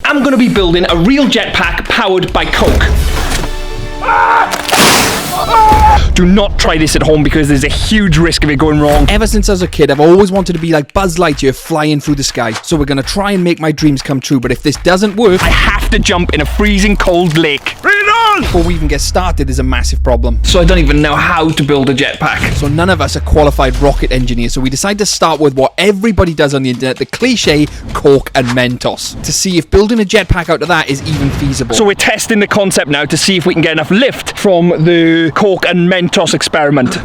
I'm going to be building a real jetpack powered by Coke. Do not try this at home because there's a huge risk of it going wrong. Ever since I was a kid, I've always wanted to be like Buzzlight Year flying through the sky. So we're going to try and make my dreams come true. But if this doesn't work, I have to jump in a freezing cold lake. Bring it on! Before we even get started, there's a massive problem. So I don't even know how to build a jetpack. So none of us are qualified rocket engineers. So we decided to start with what everybody does on the internet, the cliche Coke and Mentos, to see if building a jetpack out of that is even feasible. So we're testing the concept now to see if we can get enough lift from the Coke and Mentos experiment.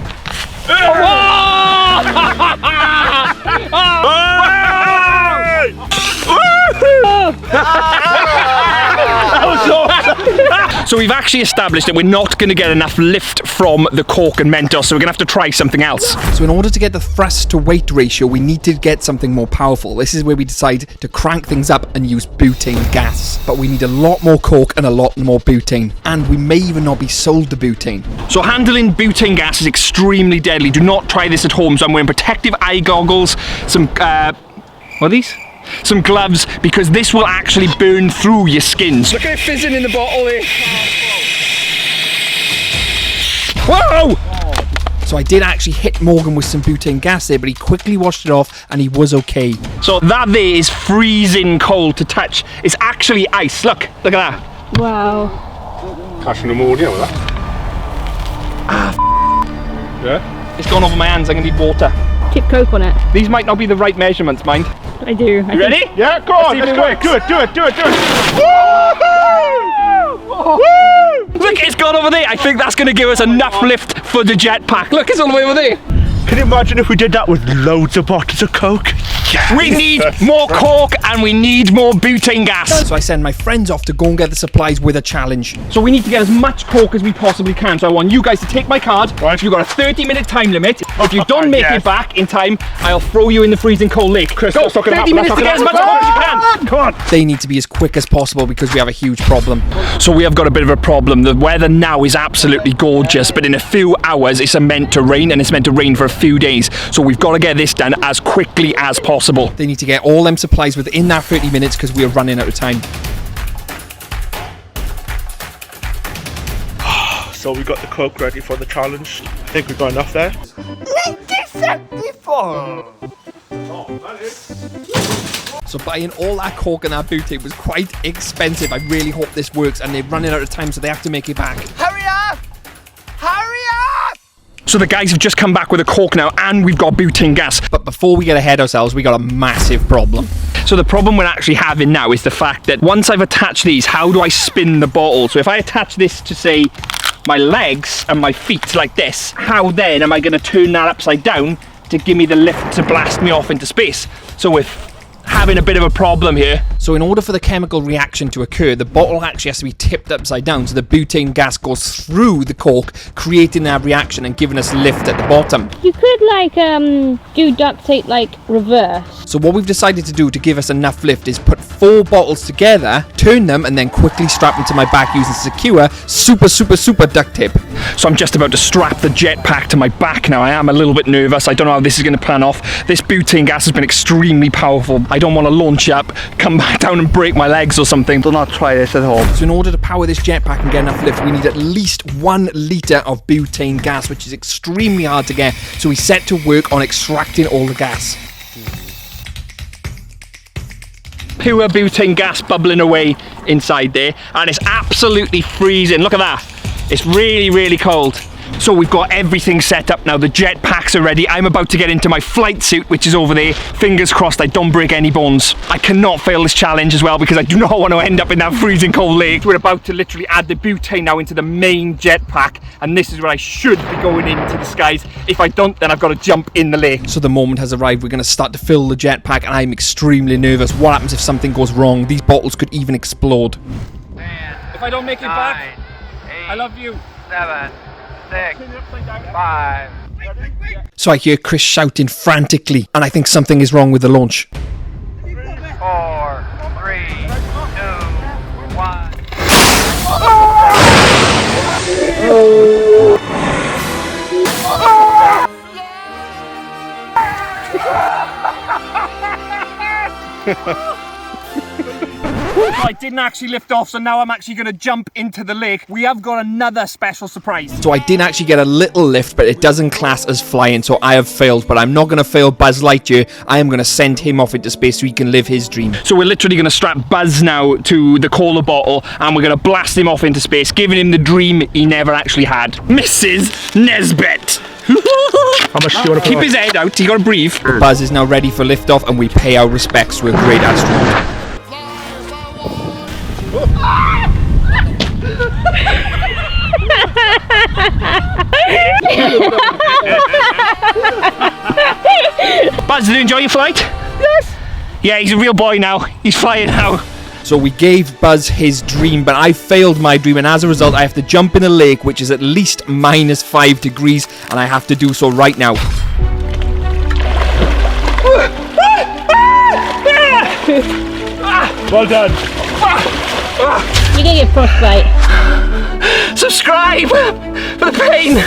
So we've actually established that we're not going to get enough lift from the Coke and Mentos, so we're going to have to try something else. So in order to get the thrust to weight ratio, we need to get something more powerful. This is where we decide to crank things up and use butane gas. But we need a lot more Coke and a lot more butane. And we may even not be sold the butane. So handling butane gas is extremely deadly. Do not try this at home. So I'm wearing protective eye goggles, some, what are these? Some gloves, because this will actually burn through your skins. Look at it fizzing in the bottle there. Whoa! So I did actually hit Morgan with some butane gas there, but he quickly washed it off and he was okay. So that there is freezing cold to touch. It's actually ice. Look at that. Wow. Catching pneumonia with that. Yeah? It's gone over my hands. I'm going to need water. Keep Coke on it. These might not be the right measurements, mind. I do. You ready? Yeah, go on. Let's Let's see if it go. works. Do it. Woo! Look, it's gone over there. I think that's going to give us enough lift for the jetpack. Look, it's all the way over there. Can you imagine if we did that with loads of bottles of Coke? Yes. We need more Coke and we need more butane gas. So I send my friends off to go and get the supplies with a challenge. So we need to get as much Coke as we possibly can. So I want you guys to take my card. Right. You've got a 30-minute time limit. If you don't make Yes. it back in time, I'll throw you in the freezing cold lake. Chris, go, that's not gonna 30 happen. minutes to get as much Coke as you can. Come on. They need to be as quick as possible because we have a huge problem. So we have got a bit of a problem. The weather now is absolutely gorgeous, but in a few hours it's meant to rain, and it's meant to rain for a few days. So we've got to get this done as quickly as possible. They need to get all them supplies within that 30 minutes because we are running out of time. So we got the Coke ready for the challenge. I think we've got enough there. 1974! So buying all that Coke and that butane was quite expensive. I really hope this works, and they're running out of time, so they have to make it back. Hurry up! Hurry up! So the guys have just come back with a Coke now, and we've got butane gas. But before we get ahead ourselves, we got a massive problem. So the problem we're actually having now is the fact that once I've attached these, how do I spin the bottle? So if I attach this to, say, my legs and my feet like this, how then am I going to turn that upside down to give me the lift to blast me off into space? So we're having a bit of a problem here. So in order for the chemical reaction to occur, the bottle actually has to be tipped upside down, so the butane gas goes through the Coke, creating that reaction and giving us lift at the bottom. You could like do duct tape like reverse. So what we've decided to do to give us enough lift is put 4 bottles together, turn them, and then quickly strap them to my back using secure, super duct tape. So I'm just about to strap the jetpack to my back now. I am a little bit nervous. I don't know how this is going to pan off. This butane gas has been extremely powerful. I don't want to launch up, come back down and break my legs or something. Do not try this at home. So in order to power this jetpack and get enough lift, we need at least 1 litre of butane gas, which is extremely hard to get. So we set to work on extracting all the gas. Pure butane gas bubbling away inside there, and it's absolutely freezing. Look at that. It's really cold. So we've got everything set up now. The jetpacks are ready. I'm about to get into my flight suit, which is over there. Fingers crossed I don't break any bones. I cannot fail this challenge as well because I do not want to end up in that freezing cold lake. We're about to literally add the butane now into the main jetpack, and this is where I should be going into the skies. If I don't, then I've got to jump in the lake. So the moment has arrived. We're going to start to fill the jetpack, and I'm extremely nervous. What happens if something goes wrong? These bottles could even explode. 10, If I don't make it 9, back, 8, I love you. 7, 6, 5. So I hear Chris shouting frantically, and I think something is wrong with the launch. 4, 3, 2, 1. I didn't actually lift off, so now I'm actually going to jump into the lake. We have got another special surprise. So I did actually get a little lift, but it doesn't class as flying, so I have failed. But I'm not going to fail Buzzlight Year. I am going to send him off into space so he can live his dream. So we're literally going to strap Buzz now to the cola bottle, and we're going to blast him off into space, giving him the dream he never actually had. Mrs. Nesbit. How much do you want to Keep his head out, you got to breathe. Buzz is now ready for liftoff, and we pay our respects to a great astronaut. Buzz, did you enjoy your flight? Yes. Yeah, he's a real boy now. He's flying now. So we gave Buzz his dream, but I failed my dream, and as a result I have to jump in a lake which is at least -5 degrees, and I have to do so right now. Well done. You're gonna get frostbite. Subscribe for the pain.